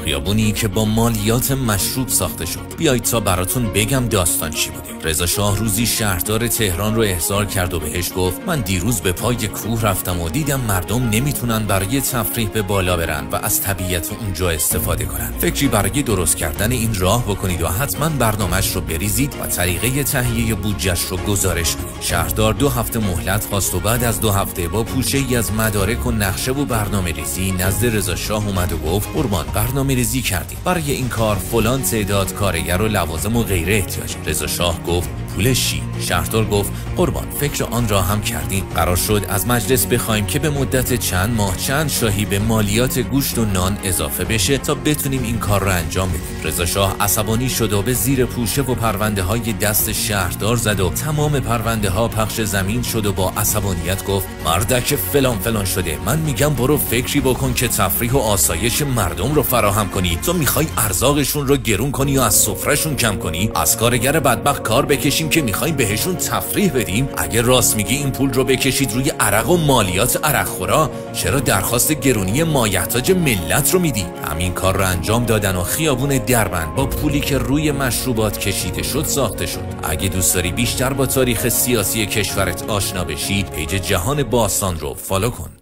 خیابونی که با مالیات مشروب ساخته شد. بیایید تا براتون بگم داستان چی بوده. رضا شاه روزی شهردار تهران رو احضار کرد و بهش گفت من دیروز به پای کوه رفتم و دیدم مردم نمیتونن برای تفریح به بالا برن و از طبیعت اونجا استفاده کنن. فکری برای درست کردن این راه بکنید و حتما برنامه‌اش رو بریزید و طریقه تهیه بودجه‌اش رو گزارش کنید. شهردار 2 هفته مهلت خواست و بعد از 2 هفته با پوشه‌ای از مدارک و نقشه و برنامه‌ریزی نزد رضا شاه اومد و گفت قربان برنامه‌ریزی کردیم. برای این کار فلان تعداد کارگر و لوازم و غیره احتیاج. رضا شاه گفت پولش چی؟ شهردار گفت قربان فکر آن را هم کردیم. قرار شد از مجلس بخوایم که به مدت چند ماه چند شاهی به مالیات گوشت و نان اضافه بشه تا بتونیم این کار را انجام بدیم. رضا شاه عصبانی شد و به زیر پوشه و پرونده های دست شهردار زد و تمام پرونده ها پخش زمین شد و با عصبانیت گفت مردک فلان فلان شده، من میگم برو فکری بکن که تفریح و آسایش مردم رو فراهم کنی. تو میخوای ارزاقشون رو گرون کنی و از سفرهشون کم کنی؟ از کارگر بدبخت کار بکشیم که میخوایم بهشون تفریح بدیم؟ اگه راست میگی این پول رو بکشید روی عرق و مالیات عرقخورا، چرا درخواست گرونی مایحتاج ملت رو میدی؟ همین کار رو انجام دادن و خیابون دربند با پولی که روی مشروبات کشیده شد ساخته شد. اگه دوست داری بیشتر با تاریخ سیاسی کشورت آشنا بشی، پیج جهان باستان رو فالو کن.